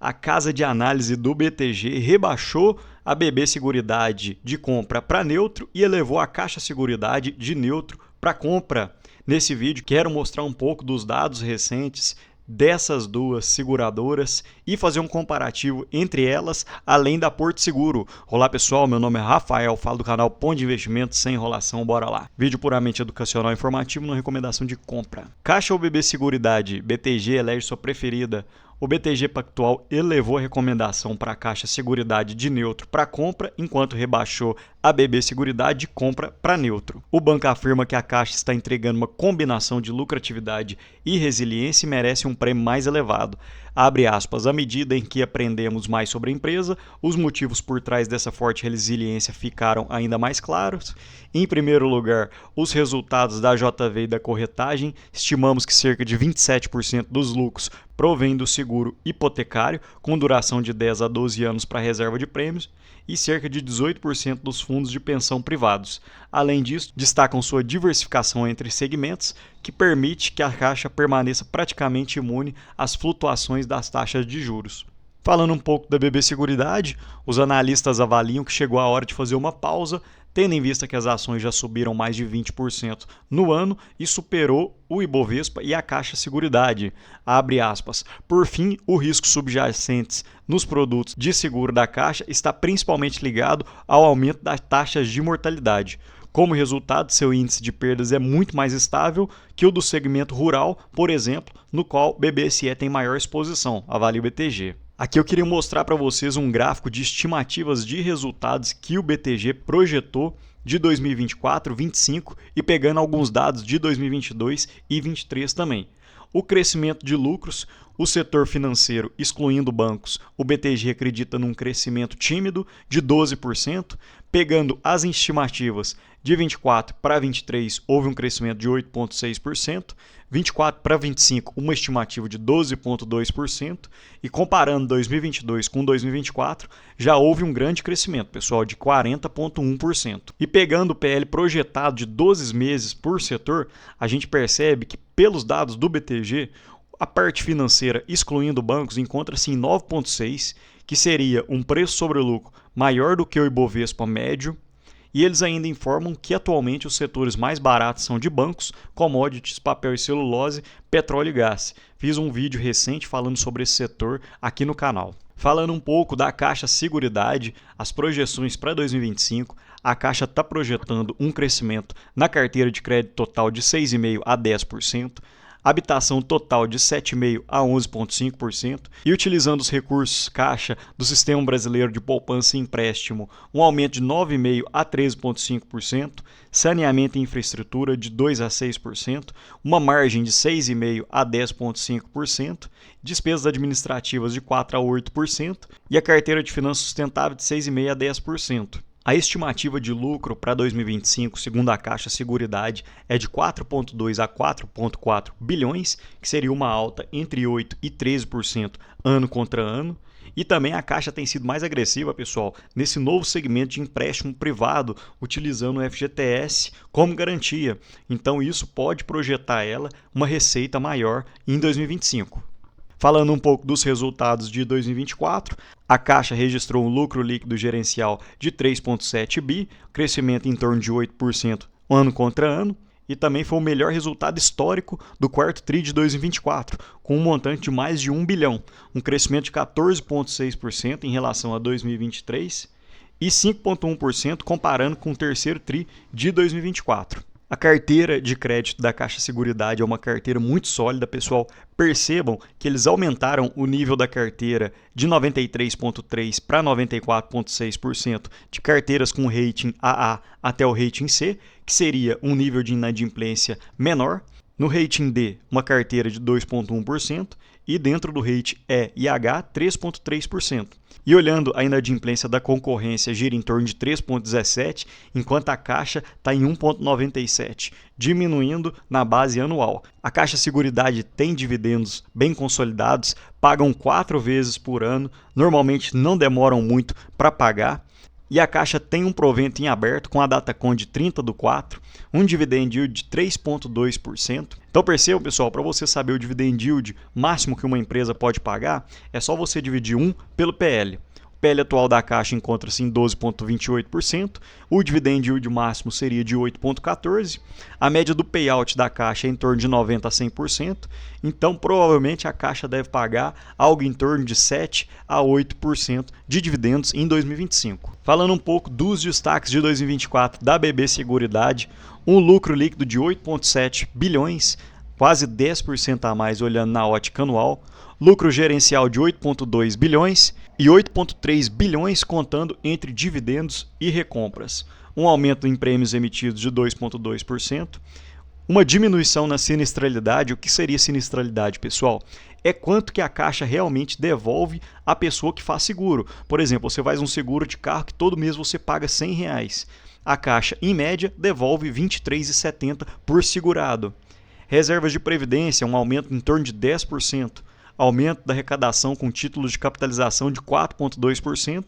a casa de análise do BTG rebaixou a BB Seguridade de compra para neutro e elevou a Caixa Seguridade de neutro para compra. Nesse vídeo quero mostrar um pouco dos dados recentes dessas duas seguradoras e fazer um comparativo entre elas, além da Porto Seguro. Olá pessoal, meu nome é Rafael, falo do canal Ponto de Investimento sem enrolação, bora lá. Vídeo puramente educacional e informativo, não recomendação de compra. Caixa ou BB Seguridade, BTG elege sua preferida. O BTG Pactual elevou a recomendação para a Caixa Seguridade de neutro para compra, enquanto rebaixou a BB Seguridade de compra para neutro. O banco afirma que a Caixa está entregando uma combinação de lucratividade e resiliência e merece um prêmio mais elevado. Abre aspas, à medida em que aprendemos mais sobre a empresa, os motivos por trás dessa forte resiliência ficaram ainda mais claros. Em primeiro lugar, os resultados da JV e da corretagem, estimamos que cerca de 27% dos lucros provém do seguro hipotecário, com duração de 10 a 12 anos para reserva de prêmios, e cerca de 18% dos fundos de pensão privados. Além disso, destacam sua diversificação entre segmentos, que permite que a Caixa permaneça praticamente imune às flutuações das taxas de juros. Falando um pouco da BB Seguridade, os analistas avaliam que chegou a hora de fazer uma pausa, tendo em vista que as ações já subiram mais de 20% no ano e superou o Ibovespa e a Caixa Seguridade. Abre aspas. Por fim, o risco subjacente nos produtos de seguro da Caixa está principalmente ligado ao aumento das taxas de mortalidade. Como resultado, seu índice de perdas é muito mais estável que o do segmento rural, por exemplo, no qual o BBSE tem maior exposição, avalia o BTG. Aqui eu queria mostrar para vocês um gráfico de estimativas de resultados que o BTG projetou de 2024, 2025 e pegando alguns dados de 2022 e 2023 também. O crescimento de lucros, o setor financeiro, excluindo bancos, o BTG acredita num crescimento tímido de 12%, pegando as estimativas de 24 para 23, houve um crescimento de 8,6%, 24 para 25, uma estimativa de 12,2%, e comparando 2022 com 2024, já houve um grande crescimento, pessoal, de 40,1%. E pegando o PL projetado de 12 meses por setor, a gente percebe que, pelos dados do BTG, a parte financeira, excluindo bancos, encontra-se em 9,6, que seria um preço sobre lucro maior do que o Ibovespa médio, e eles ainda informam que atualmente os setores mais baratos são de bancos, commodities, papel e celulose, petróleo e gás. Fiz um vídeo recente falando sobre esse setor aqui no canal. Falando um pouco da Caixa Seguridade, as projeções para 2025, a Caixa está projetando um crescimento na carteira de crédito total de 6,5% a 10%, habitação total de 7,5% a 11,5% e utilizando os recursos caixa do Sistema Brasileiro de Poupança e Empréstimo, um aumento de 9,5% a 13,5%, saneamento e infraestrutura de 2% a 6%, uma margem de 6,5% a 10,5%, despesas administrativas de 4% a 8% e a carteira de finanças sustentável de 6,5% a 10%. A estimativa de lucro para 2025, segundo a Caixa Seguridade, é de 4,2 a 4,4 bilhões, que seria uma alta entre 8% e 13% ano contra ano. E também a Caixa tem sido mais agressiva, pessoal, nesse novo segmento de empréstimo privado, utilizando o FGTS como garantia. Então isso pode projetar ela uma receita maior em 2025. Falando um pouco dos resultados de 2024, a Caixa registrou um lucro líquido gerencial de 3,7 bi, crescimento em torno de 8% ano contra ano, e também foi o melhor resultado histórico do quarto TRI de 2024, com um montante de mais de 1 bilhão, um crescimento de 14,6% em relação a 2023 e 5,1% comparando com o terceiro TRI de 2024. A carteira de crédito da Caixa Seguridade é uma carteira muito sólida, pessoal. Percebam que eles aumentaram o nível da carteira de 93,3% para 94,6% de carteiras com rating AA até o rating C, que seria um nível de inadimplência menor. No rating D, uma carteira de 2,1% e dentro do rating E e H, 3,3%. E olhando a inadimplência da concorrência gira em torno de 3,17%, enquanto a Caixa está em 1,97%, diminuindo na base anual. A Caixa Seguridade tem dividendos bem consolidados, pagam 4 vezes por ano, normalmente não demoram muito para pagar. e a Caixa tem um provento em aberto com a Datacom de 30/4, um dividend yield de 3,2%. Então percebam, pessoal, para você saber o dividend yield máximo que uma empresa pode pagar, é só você dividir 1 pelo PL. O PL atual da Caixa encontra-se em 12,28%, o dividend yield máximo seria de 8,14%, a média do payout da Caixa é em torno de 90% a 100%, então provavelmente a Caixa deve pagar algo em torno de 7% a 8% de dividendos em 2025. Falando um pouco dos destaques de 2024 da BB Seguridade, um lucro líquido de 8,7 bilhões, quase 10% a mais olhando na ótica anual, lucro gerencial de 8,2 bilhões e 8,3 bilhões contando entre dividendos e recompras. Um aumento em prêmios emitidos de 2,2%. Uma diminuição na sinistralidade. O que seria sinistralidade, pessoal? É quanto que a Caixa realmente devolve à pessoa que faz seguro. Por exemplo, você faz um seguro de carro que todo mês você paga R$100. A Caixa, em média, devolve R$ 23,70 por segurado. Reservas de previdência, um aumento em torno de 10%. Aumento da arrecadação com títulos de capitalização de 4,2%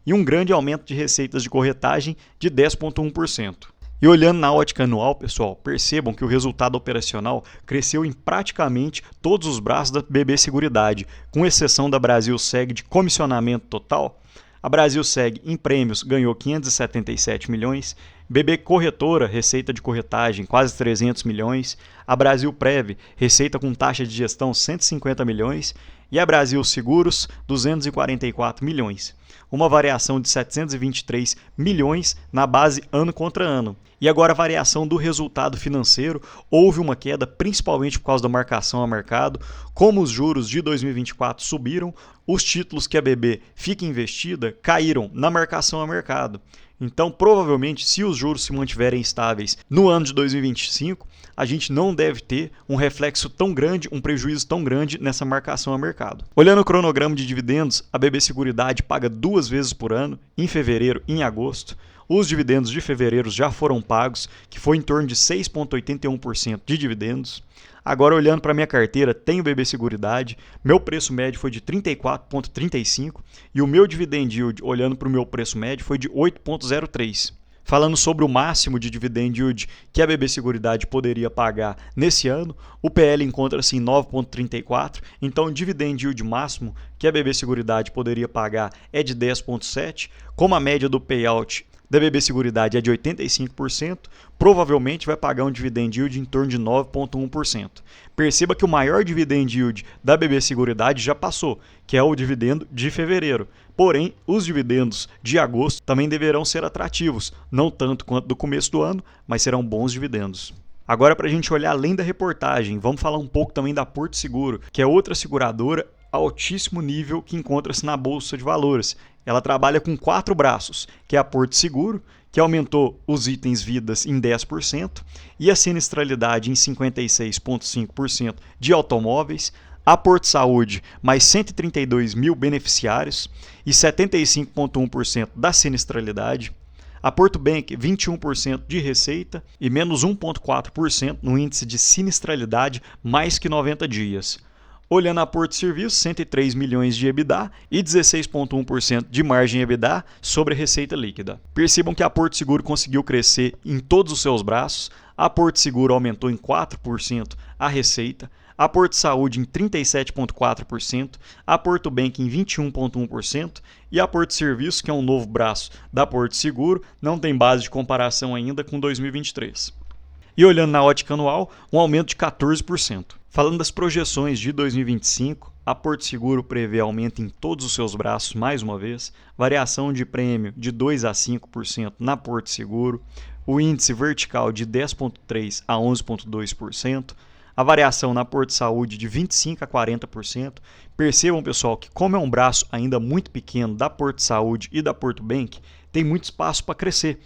e um grande aumento de receitas de corretagem de 10,1%. E olhando na ótica anual, pessoal, percebam que o resultado operacional cresceu em praticamente todos os braços da BB Seguridade, com exceção da Brasilseg de comissionamento total. A Brasilseg em prêmios ganhou 577 milhões, BB Corretora, receita de corretagem, quase 300 milhões, a Brasilprev, receita com taxa de gestão 150 milhões e a Brasil Seguros, 244 milhões. Uma variação de 723 milhões na base ano contra ano. E agora a variação do resultado financeiro, houve uma queda principalmente por causa da marcação a mercado, como os juros de 2024 subiram, os títulos que a BB fica investida caíram na marcação a mercado. Então, provavelmente, se os juros se mantiverem estáveis no ano de 2025, a gente não deve ter um reflexo tão grande, um prejuízo tão grande nessa marcação a mercado. Olhando o cronograma de dividendos, a BB Seguridade paga 2 vezes por ano, em fevereiro e em agosto. Os dividendos de fevereiro já foram pagos, que foi em torno de 6,81% de dividendos. Agora, olhando para a minha carteira, tenho BB Seguridade, meu preço médio foi de 34,35 e o meu dividend yield, olhando para o meu preço médio, foi de 8,03. Falando sobre o máximo de dividend yield que a BB Seguridade poderia pagar nesse ano, o PL encontra-se em 9,34, então o dividend yield máximo que a BB Seguridade poderia pagar é de 10,7, como a média do payout da BB Seguridade é de 85%, provavelmente vai pagar um dividend yield em torno de 9,1%. Perceba que o maior dividend yield da BB Seguridade já passou, que é o dividendo de fevereiro. Porém, os dividendos de agosto também deverão ser atrativos, não tanto quanto do começo do ano, mas serão bons dividendos. Agora, para a gente olhar além da reportagem, vamos falar um pouco também da Porto Seguro, que é outra seguradora altíssimo nível que encontra-se na Bolsa de Valores. Ela trabalha com 4 braços, que é a Porto Seguro, que aumentou os itens vidas em 10%, e a sinistralidade em 56,5% de automóveis, a Porto Saúde, mais 132 mil beneficiários e 75,1% da sinistralidade, a Porto Bank, 21% de receita e menos 1,4% no índice de sinistralidade mais que 90 dias. Olhando a Porto Serviços, 103 milhões de EBITDA e 16,1% de margem EBITDA sobre a receita líquida. Percebam que a Porto Seguro conseguiu crescer em todos os seus braços, a Porto Seguro aumentou em 4% a receita, a Porto Saúde em 37,4%, a Porto Bank em 21,1% e a Porto Serviços, que é um novo braço da Porto Seguro, não tem base de comparação ainda com 2023. E olhando na ótica anual, um aumento de 14%. Falando das projeções de 2025, a Porto Seguro prevê aumento em todos os seus braços mais uma vez, variação de prêmio de 2 a 5% na Porto Seguro, o índice vertical de 10,3% a 11,2%, a variação na Porto Saúde de 25% a 40%. Percebam, pessoal, que como é um braço ainda muito pequeno da Porto Saúde e da Porto Bank, tem muito espaço para crescer.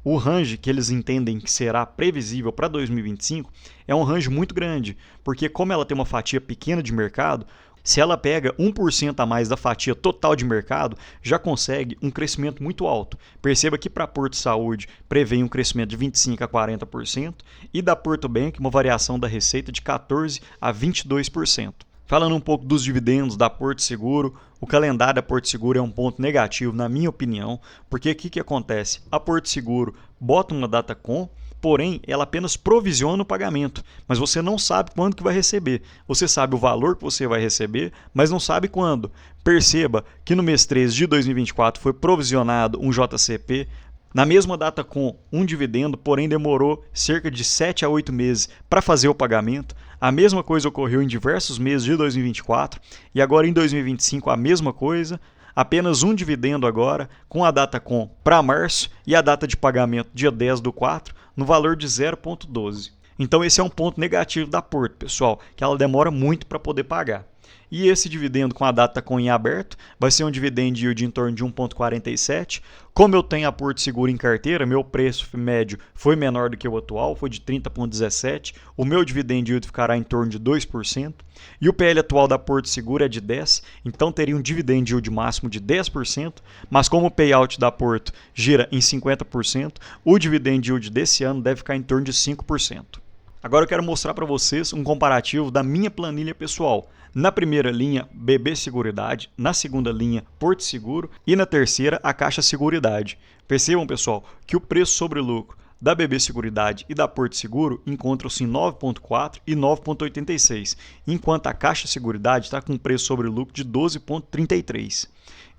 O range que eles entendem que será previsível para 2025 é um range muito grande, porque como ela tem uma fatia pequena de mercado, se ela pega 1% a mais da fatia total de mercado, já consegue um crescimento muito alto. Perceba que para a Porto Saúde prevê um crescimento de 25% a 40% e da Porto Bank uma variação da receita de 14% a 22%. Falando um pouco dos dividendos da Porto Seguro, o calendário da Porto Seguro é um ponto negativo, na minha opinião, porque o que acontece? A Porto Seguro bota uma data com, porém ela apenas provisiona o pagamento, mas você não sabe quando que vai receber. Você sabe o valor que você vai receber, mas não sabe quando. Perceba que no mês 13 de 2024 foi provisionado um JCP, na mesma data com um dividendo, porém demorou cerca de 7 a 8 meses para fazer o pagamento. A mesma coisa ocorreu em diversos meses de 2024 e agora em 2025 a mesma coisa, apenas um dividendo agora com a data com para março e a data de pagamento dia 10/4 no valor de 0,12. Então esse é um ponto negativo da Porto, pessoal, que ela demora muito para poder pagar. E esse dividendo com a data com em aberto vai ser um dividend yield em torno de 1,47. Como eu tenho a Porto Seguro em carteira, meu preço médio foi menor do que o atual, foi de 30,17. O meu dividend yield ficará em torno de 2%. E o PL atual da Porto Seguro é de 10, então teria um dividend yield máximo de 10%, mas como o payout da Porto gira em 50%, o dividend yield desse ano deve ficar em torno de 5%. Agora eu quero mostrar para vocês um comparativo da minha planilha pessoal. Na primeira linha, BB Seguridade, na segunda linha, Porto Seguro e na terceira, a Caixa Seguridade. Percebam, pessoal, que o preço sobre lucro da BB Seguridade e da Porto Seguro encontram-se em 9,4 e 9,86, enquanto a Caixa Seguridade está com um preço sobre lucro de 12,33.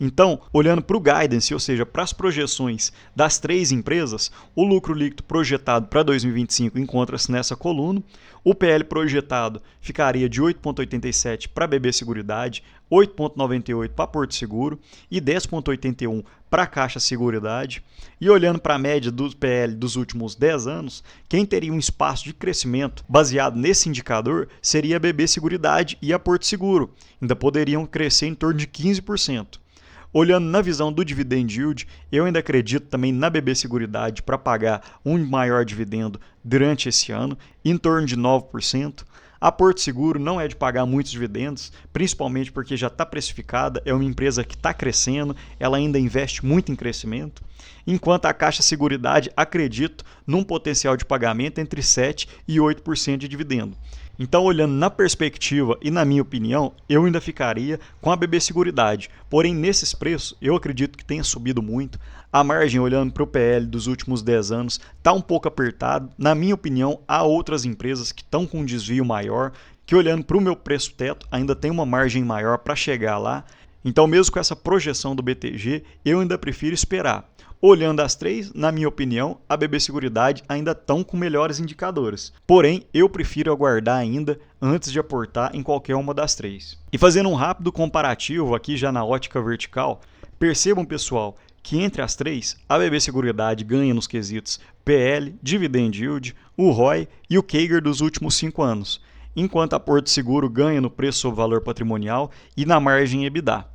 Então, olhando para o guidance, ou seja, para as projeções das três empresas, o lucro líquido projetado para 2025 encontra-se nessa coluna, o PL projetado ficaria de 8,87 para a BB Seguridade, 8,98 para Porto Seguro e 10,81 para a Caixa Seguridade. E olhando para a média do PL dos últimos 10 anos, quem teria um espaço de crescimento baseado nesse indicador seria a BB Seguridade e a Porto Seguro, ainda poderiam crescer em torno de 15%. Olhando na visão do dividend yield, eu ainda acredito também na BB Seguridade para pagar um maior dividendo durante esse ano, em torno de 9%. A Porto Seguro não é de pagar muitos dividendos, principalmente porque já está precificada, é uma empresa que está crescendo, ela ainda investe muito em crescimento. Enquanto a Caixa Seguridade, acredito num potencial de pagamento entre 7% e 8% de dividendo. Então, olhando na perspectiva e na minha opinião, eu ainda ficaria com a BB Seguridade. Porém, nesses preços, eu acredito que tenha subido muito. A margem, olhando para o PL dos últimos 10 anos, está um pouco apertado. Na minha opinião, há outras empresas que estão com um desvio maior, que olhando para o meu preço teto, ainda tem uma margem maior para chegar lá. Então, mesmo com essa projeção do BTG, eu ainda prefiro esperar. Olhando as três, na minha opinião, a BB Seguridade ainda estão com melhores indicadores. Porém, eu prefiro aguardar ainda antes de aportar em qualquer uma das três. E fazendo um rápido comparativo aqui já na ótica vertical, percebam, pessoal, que entre as três, a BB Seguridade ganha nos quesitos PL, Dividend Yield, o ROI e o CAGR dos últimos 5 anos, enquanto a Porto Seguro ganha no preço sobre valor patrimonial e na margem EBITDA.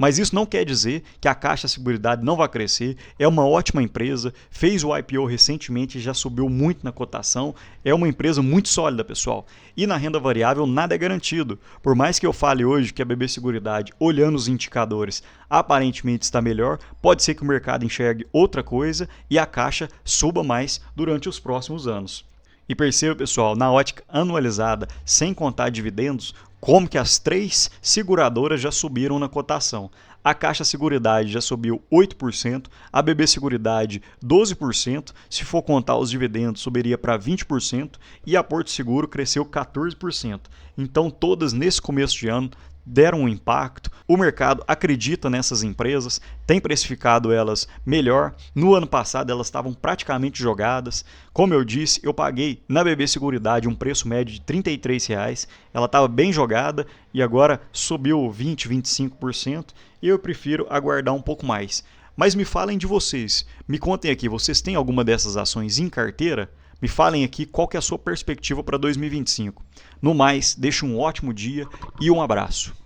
Mas isso não quer dizer que a Caixa Seguridade não vai crescer, é uma ótima empresa, fez o IPO recentemente e já subiu muito na cotação, é uma empresa muito sólida, pessoal. E na renda variável nada é garantido. Por mais que eu fale hoje que a BB Seguridade, olhando os indicadores, aparentemente está melhor, pode ser que o mercado enxergue outra coisa e a Caixa suba mais durante os próximos anos. E perceba, pessoal, na ótica anualizada, sem contar dividendos, como que as três seguradoras já subiram na cotação. A Caixa Seguridade já subiu 8%, a BB Seguridade 12%, se for contar os dividendos subiria para 20% e a Porto Seguro cresceu 14%. Então todas nesse começo de ano deram um impacto, o mercado acredita nessas empresas, tem precificado elas melhor. No ano passado elas estavam praticamente jogadas. Como eu disse, eu paguei na BB Seguridade um preço médio de R$ 33,00, ela estava bem jogada e agora subiu 20%, 25% e eu prefiro aguardar um pouco mais. Mas me falem de vocês, me contem aqui, vocês têm alguma dessas ações em carteira? Me falem aqui qual que é a sua perspectiva para 2025. No mais, deixe um ótimo dia e um abraço.